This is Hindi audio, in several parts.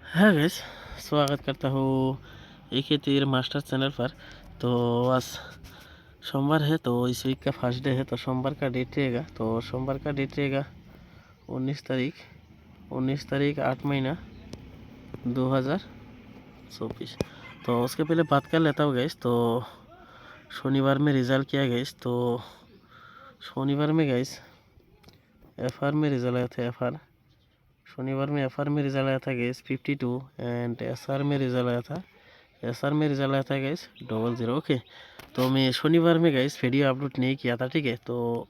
हाँ गाइस, स्वागत करता हूँ एक ही तीर मास्टर चैनल पर। तो आज सोमवार है, तो इस वीक का फर्स्ट डे है। तो सोमवार का डेट रहेगा, तो सोमवार का डेट रहेगा 19 तारीख 8 महीना 2024। तो उसके पहले बात कर लेता हूँ गाइस। तो शनिवार में रिज़ल्ट किया गाइस। तो शनिवार में गाइस FR में रिज़ल्ट आया था। शनिवार में FR में रिज़ल्ट आया था गाइस 52 एंड SR में रिज़ल्ट आया था गाइस 00। ओके, तो मैं शनिवार में गाइस वीडियो अपलोड नहीं किया था, ठीक है। तो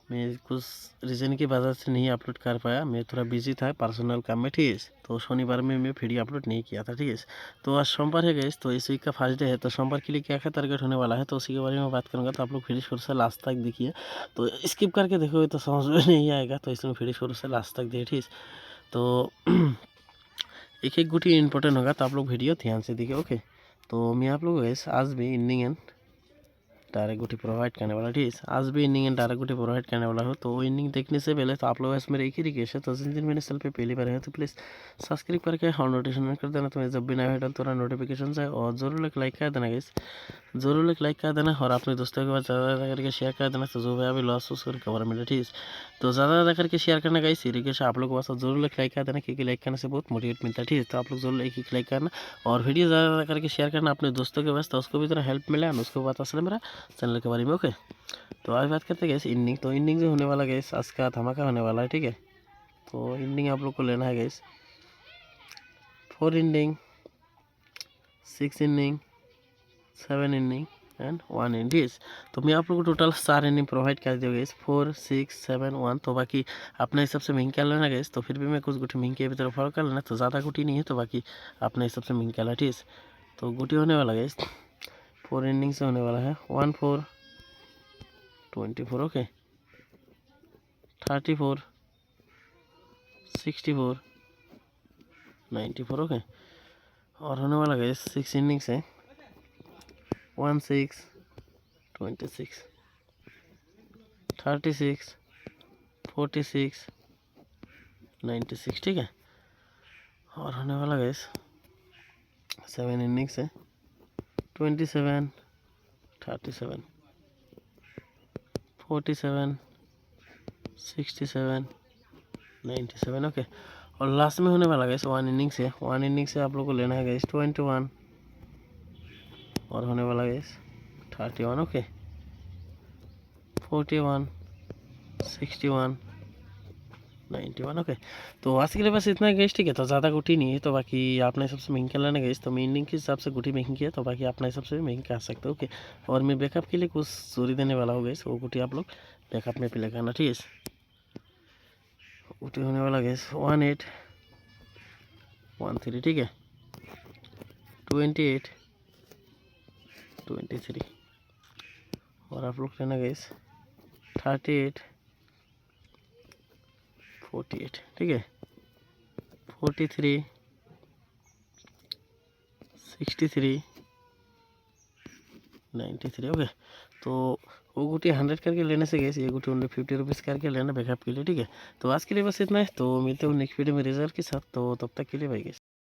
मैं कुछ रीज़न की वजह से नहीं अपलोड कर पाया, मैं थोड़ा बिजी था पर्सनल काम में, ठीक है। तो शनिवार में मैं वीडियो अपलोड नहीं किया था, ठीक है। तो आज सोमवार है गाइस, तो इस वीक का फर्स्ट डे है। तो सोमवार के लिए क्या क्या टारगेट होने वाला है, तो उसी के बारे में बात करूँगा। तो आप लोग वीडियो शुरू से लास्ट तक देखिए। तो स्किप करके देखोगे तो समझ में नहीं आएगा, तो इसलिए वीडियो शुरू से लास्ट तक देखिए, ठीक है। तो एक एक गुटी इंपॉर्टेंट होगा, तो आप लोग वीडियो ध्यान से देखिए। ओके, तो मैं आप लोग गाइस आज भी इनिंग एंड डायरेक्ट गुटी प्रोवाइड करने वाला, ठीक है। आज भी इनिंग एंड डायरेक्ट गुटी प्रोवाइड करने वाला हो। तो इनिंग देखने से पहले तो आप लोग इस मेरे एक ही रिक्वेस्ट है, तो जिन दिन मेरे चैनल पे पहली बार है तो प्लीज़ सब्सक्राइब करके और नोटिफिकेशन कर देना। तो मैं जब भी नया वीडियो तो नोटिफिकेशन है, और ज़रूर एक लाइक कर देना गाइस, ज़रूर एक लाइक कर देना, और अपने दोस्तों के पास ज़्यादा ज़्यादा करके शेयर कर देना। तो जो भी अभी लॉस उसको रिकवर मिले, ठीक है। तो ज़्यादा ज़्यादा करके शेयर करना गाइस, रिक्वेस्ट आप लोग के पास, ज़रूर एक लाइक कर देना, क्योंकि लाइक करने से बहुत मोटिवेट मिलता है, ठीक है। तो आप लोग जरूर एक लाइक करना और वीडियो ज़्यादा ज़्यादा करके शेयर करना अपने दोस्तों के पास, तो उसको भी थोड़ा हेल्प मिले और उसको पता चले मेरा चैनल के बारे में। ओके, तो आज बात करते हैं गैस इनिंग। तो इनिंग जो होने वाला गैस, आज का धमाका होने वाला है, ठीक है। तो इनिंग आप लोग को लेना है gas 4 inning, 6 inning, 7 inning and 1 inning, ठीक है। तो मैं आप लोग को टोटल 4 इनिंग प्रोवाइड कर दिया गैस, 4 6 7 1। तो बाकी अपने हिसाब से मिंग कर लेना गैस। तो फिर भी मैं कुछ गुटी मिंग के भीतर फॉलो कर लेना, तो ज़्यादा गुटी नहीं है, तो बाकी अपने हिसाब से मिंग कर लेना, ठीक है। तो गुटी होने वाला गैस 4 इनिंग से होने वाला है 1 4 24, ओके, 34 64 94, ओके। और होने वाला गैस 6 इनिंग से 1 6 26 36 46 96, ठीक है। और होने वाला गैस 7 इनिंग से 27 37 47 67 97, ओके। और लास्ट में होने वाला गैस 1 इनिंग से आप लोग को लेना है गैस 21, और होने वाला गैस 31, ओके, 41 61 91, ओके। तो आज के लिए बस इतना गैस, ठीक है। तो ज़्यादा गुटी नहीं है, तो बाकी आपने सबसे महंगी लेना गैस। तो मैं इनिंग के हिसाब से गुटी महंगी है, तो बाकी अपने हिसाब से भी महंगी कर सकते हो, ओके। और मैं बैकअप के लिए कुछ सूरी देने वाला हूँ गैस, वो गुटी आप लोग बैकअप में प्ले करना, ठीक है। गुटी होने वाला गैस 18 13, ठीक है, 28 23। और आप लोग लेना गैस 38 48, ठीक है, 43 63 93, ओके। तो वो गुटी 100 करके लेने से गैस, ये गुटी ओनली 50 रुपीज़ करके लेना बैकअप के लिए, ठीक है। तो आज के लिए बस इतना है, तो मिलते हैं नेक्स्ट वीडियो में रिजल्ट के साथ। तो तब तक के लिए भाई गैस।